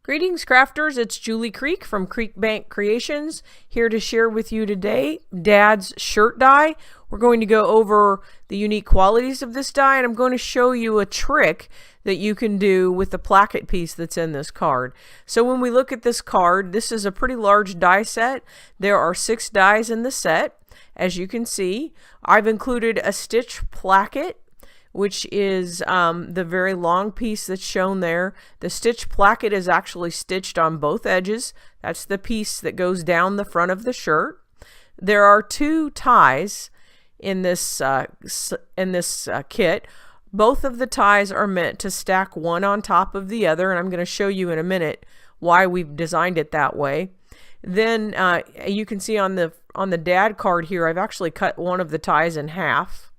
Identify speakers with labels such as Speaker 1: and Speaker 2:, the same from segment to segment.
Speaker 1: Greetings, crafters. It's Julie Creek from Creek Bank Creations, here to share with you today Dad's shirt die. We're going to go over the unique qualities of this die, and I'm going to show you a trick that you can do with the placket piece that's in this card. So when we look at this card, this is a pretty large die set. There are 6 dies in the set. As you can see, I've included a stitch placket, which is the very long piece that's shown there. The stitch placket is actually stitched on both edges. That's the piece that goes down the front of the shirt. There are 2 ties in this kit. Both of the ties are meant to stack one on top of the other, and I'm going to show you in a minute why we've designed it that way. Then you can see on the Dad card here, I've actually cut one of the ties in half.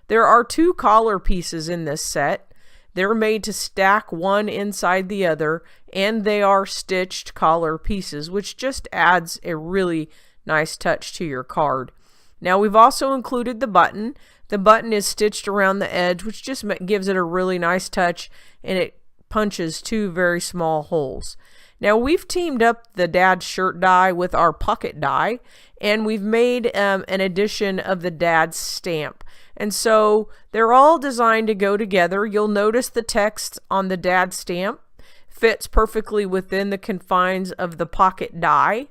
Speaker 1: There are 2 collar pieces in this set. They're made to stack one inside the other, and they are stitched collar pieces, which just adds a really nice touch to your card. Now we've also included the button. The button is stitched around the edge, which just gives it a really nice touch, and it punches 2 very small holes. Now we've teamed up the Dad shirt die with our pocket die, and we've made an edition of the Dad stamp. And so they're all designed to go together. You'll notice the text on the Dad stamp fits perfectly within the confines of the pocket die.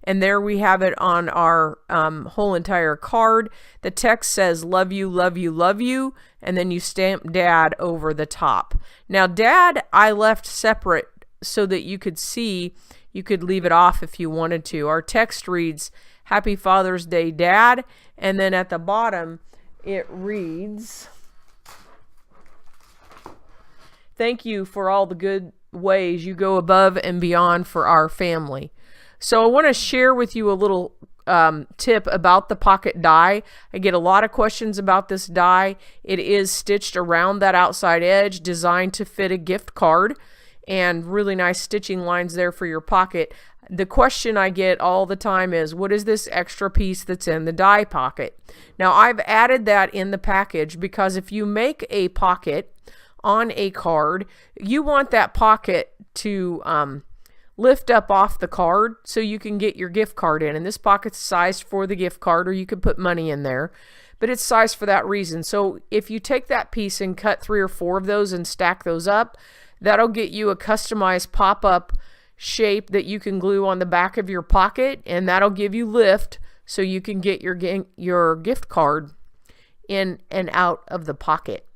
Speaker 1: And there we have it on our whole entire card. The text says, "Love you, love you, love you," and then you stamp Dad over the top. Now Dad I left separate so that you could see, you could leave it off if you wanted to. Our text reads, "Happy Father's Day, Dad," and then at the bottom it reads, "Thank you for all the good ways you go above and beyond for our family." So I want to share with you a little tip about the pocket die. I get a lot of questions about this die. It is stitched around that outside edge, designed to fit a gift card, and really nice stitching lines there for your pocket. The question I get all the time is, what is this extra piece that's in the die pocket? Now I've added that in the package because if you make a pocket on a card, you want that pocket to lift up off the card so you can get your gift card in. And this pocket's sized for the gift card, or you could put money in there, but it's sized for that reason. So if you take that piece and cut 3 or 4 of those and stack those up, that'll get you a customized pop-up shape that you can glue on the back of your pocket, and that'll give you lift so you can get your gift card in and out of the pocket.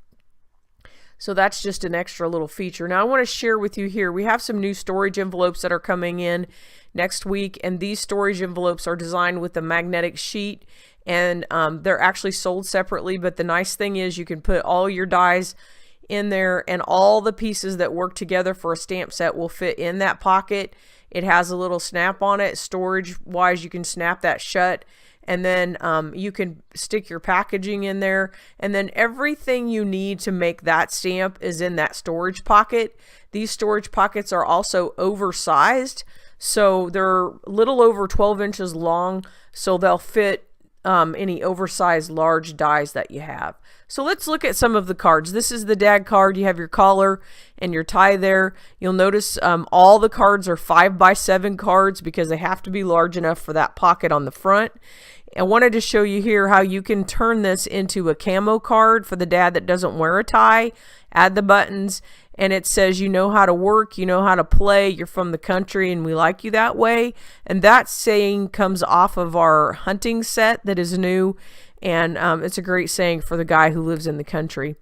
Speaker 1: So that's just an extra little feature. Now I want to share with you here, we have some new storage envelopes that are coming in next week, and these storage envelopes are designed with a magnetic sheet, and they're actually sold separately, but the nice thing is you can put all your dies in there, and all the pieces that work together for a stamp set will fit in that pocket. It has a little snap on it. Storage wise, you can snap that shut, and then you can stick your packaging in there, and then everything you need to make that stamp is in that storage pocket. These storage pockets are also oversized, so they're a little over 12 inches long, so they'll fit any oversized large dies that you have. So let's look at some of the cards. This is the Dad card. You have your collar and your tie there. You'll notice all the cards are 5x7 cards because they have to be large enough for that pocket on the front. I wanted to show you here how you can turn this into a camo card for the Dad that doesn't wear a tie. Add the buttons, and it says you know how to work, you know how to play, you're from the country, and we like you that way. And that saying comes off of our hunting set that is new, and it's a great saying for the guy who lives in the country.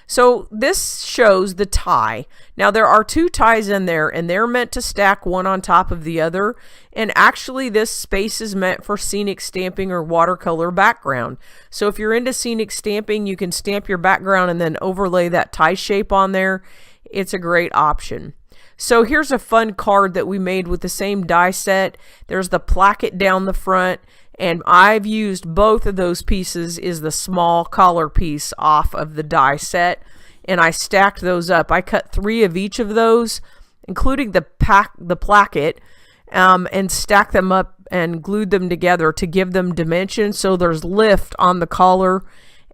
Speaker 1: So this shows the tie. Now there are 2 ties in there, and they're meant to stack one on top of the other, and actually this space is meant for scenic stamping or watercolor background. So if you're into scenic stamping, you can stamp your background and then overlay that tie shape on there. It's a great option. So here's a fun card that we made with the same die set. There's the placket down the front, and I've used both of those pieces is the small collar piece off of the die set, and I stacked those up. I cut 3 of each of those, including the placket, and stacked them up and glued them together to give them dimension, so there's lift on the collar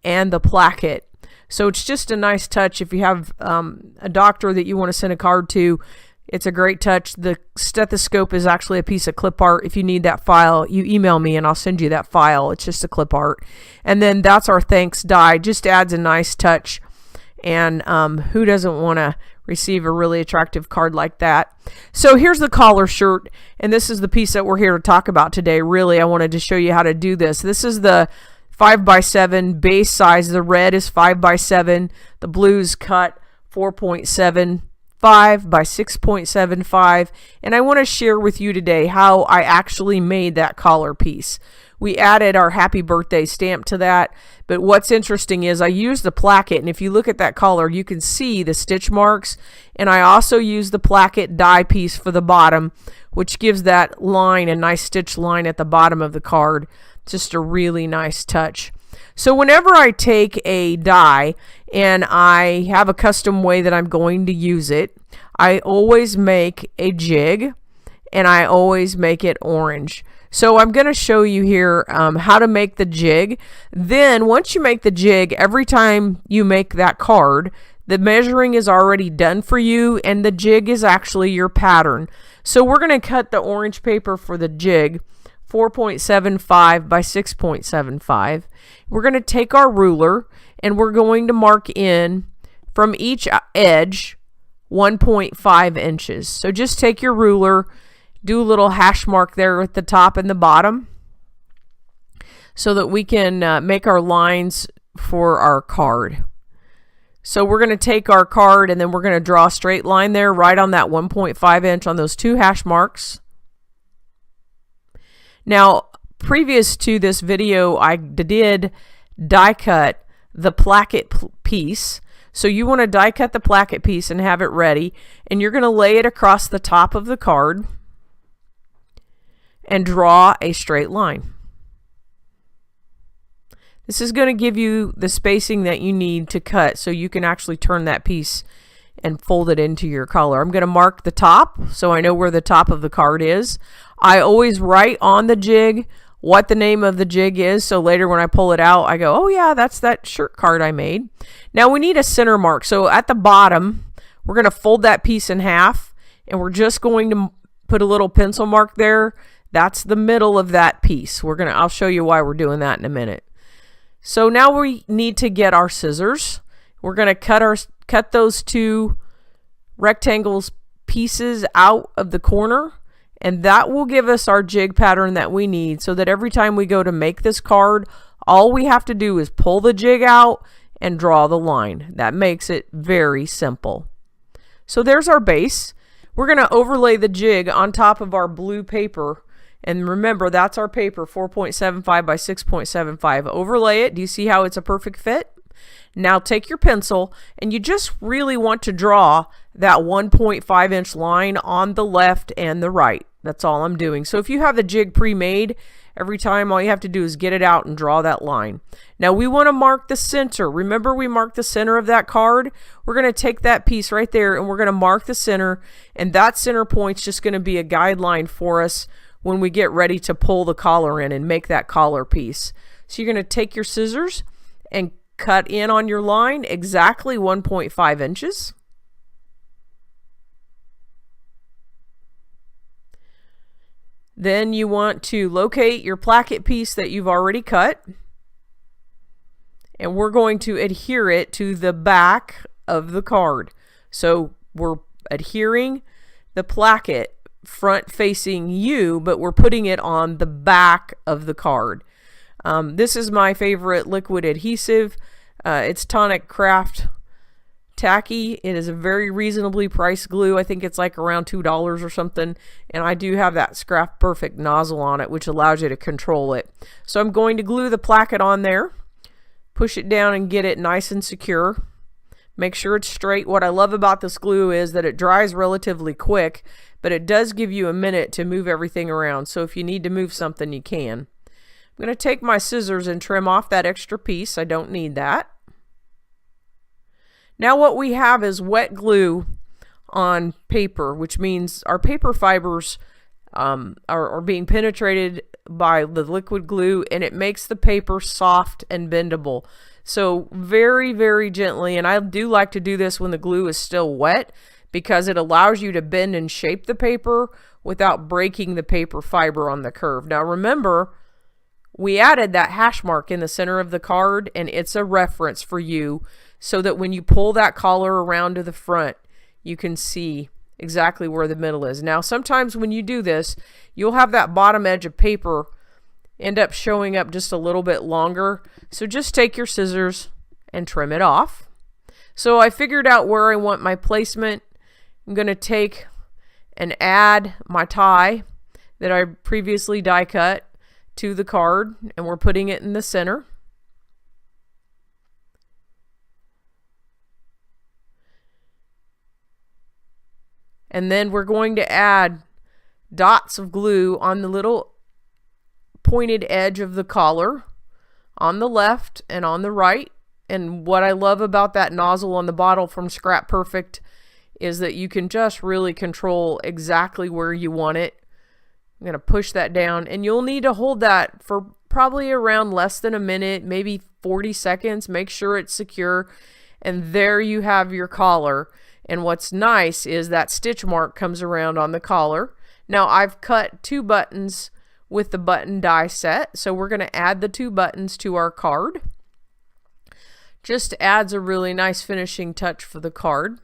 Speaker 1: and the placket. So it's just a nice touch if you have a doctor that you want to send a card to. It's a great touch. The stethoscope is actually a piece of clip art. If you need that file, you email me and I'll send you that file. It's just a clip art. And then that's our thanks die. Just adds a nice touch. And who doesn't want to receive a really attractive card like that? So here's the collar shirt. And this is the piece that we're here to talk about today. Really, I wanted to show you how to do this. This is the 5x7 base size. The red is 5x7. The blue's cut 4.75 by 6.75, and I want to share with you today how I actually made that collar piece. We added our happy birthday stamp to that, but what's interesting is I used the placket, and if you look at that collar, you can see the stitch marks, and I also used the placket die piece for the bottom, which gives that line, a nice stitch line at the bottom of the card. Just a really nice touch. So whenever I take a die and I have a custom way that I'm going to use it, I always make a jig and I always make it orange. So I'm going to show you here how to make the jig. Then once you make the jig, every time you make that card, the measuring is already done for you and the jig is actually your pattern. So we're going to cut the orange paper for the jig 4.75 by 6.75. We're going to take our ruler and we're going to mark in from each edge 1.5 inches. So just take your ruler, do a little hash mark there at the top and the bottom so that we can make our lines for our card. So we're going to take our card and then we're going to draw a straight line there right on that 1.5 inch on those two hash marks. Now, previous to this video, I did die cut the placket piece. So you want to die cut the placket piece and have it ready. And you're going to lay it across the top of the card and draw a straight line. This is going to give you the spacing that you need to cut so you can actually turn that piece and fold it into your collar. I'm going to mark the top so I know where the top of the card is. I always write on the jig what the name of the jig is, so later when I pull it out, I go, oh yeah, that's that shirt card I made. Now we need a center mark. So at the bottom, we're going to fold that piece in half, and we're just going to put a little pencil mark there. That's the middle of that piece. I'll show you why we're doing that in a minute. So now we need to get our scissors. We're going to cut those two rectangles pieces out of the corner, and that will give us our jig pattern that we need so that every time we go to make this card, all we have to do is pull the jig out and draw the line. That makes it very simple. So there's our base. We're going to overlay the jig on top of our blue paper. And remember, that's our paper, 4.75 by 6.75. Overlay it. Do you see how it's a perfect fit? Now take your pencil and you just really want to draw that 1.5 inch line on the left and the right. That's all I'm doing. So if you have the jig pre-made, every time all you have to do is get it out and draw that line. Now we want to mark the center. Remember, we marked the center of that card. We're going to take that piece right there and we're going to mark the center, and that center point's just going to be a guideline for us when we get ready to pull the collar in and make that collar piece. So you're going to take your scissors and cut in on your line exactly 1.5 inches. Then you want to locate your placket piece that you've already cut, and we're going to adhere it to the back of the card. So we're adhering the placket front facing you, but we're putting it on the back of the card. This is my favorite liquid adhesive. It's Tonic Craft Tacky. It is a very reasonably priced glue. I think it's like around $2 or something. And I do have that Scrap Perfect nozzle on it, which allows you to control it. So I'm going to glue the placket on there, push it down and get it nice and secure. Make sure it's straight. What I love about this glue is that it dries relatively quick, but it does give you a minute to move everything around. So if you need to move something, you can. I'm going to take my scissors and trim off that extra piece. I don't need that. Now what we have is wet glue on paper, which means our paper fibers are being penetrated by the liquid glue, and it makes the paper soft and bendable. So very, very gently, and I do like to do this when the glue is still wet, because it allows you to bend and shape the paper without breaking the paper fiber on the curve. Now remember, we added that hash mark in the center of the card, and it's a reference for you so that when you pull that collar around to the front, you can see exactly where the middle is. Now sometimes when you do this, you'll have that bottom edge of paper end up showing up just a little bit longer. So just take your scissors and trim it off. So I figured out where I want my placement. I'm going to take and add my tie that I previously die cut to the card, and we're putting it in the center. And then we're going to add dots of glue on the little pointed edge of the collar on the left and on the right. And what I love about that nozzle on the bottle from Scrap Perfect is that you can just really control exactly where you want it. I'm going to push that down, and you'll need to hold that for probably around less than a minute, maybe 40 seconds. Make sure it's secure, and there you have your collar. And what's nice is that stitch mark comes around on the collar. Now I've cut 2 buttons with the button die set, so we're going to add the 2 buttons to our card. Just adds a really nice finishing touch for the card.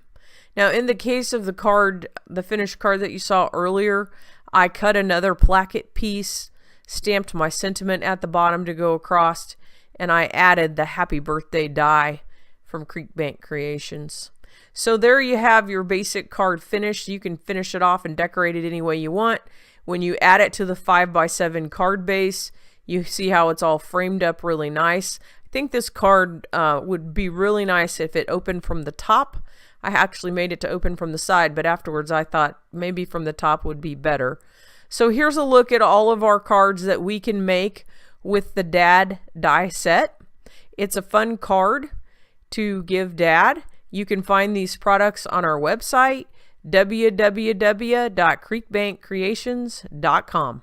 Speaker 1: Now in the case of the card, the finished card that you saw earlier, I cut another placket piece, stamped my sentiment at the bottom to go across, and I added the happy birthday die from Creek Bank Creations. So there you have your basic card finished. You can finish it off and decorate it any way you want. When you add it to the 5x7 card base, you see how it's all framed up really nice. I think this card would be really nice if it opened from the top. I actually made it to open from the side, but afterwards I thought maybe from the top would be better. So here's a look at all of our cards that we can make with the Dad die set. It's a fun card to give Dad. You can find these products on our website, www.creekbankcreations.com.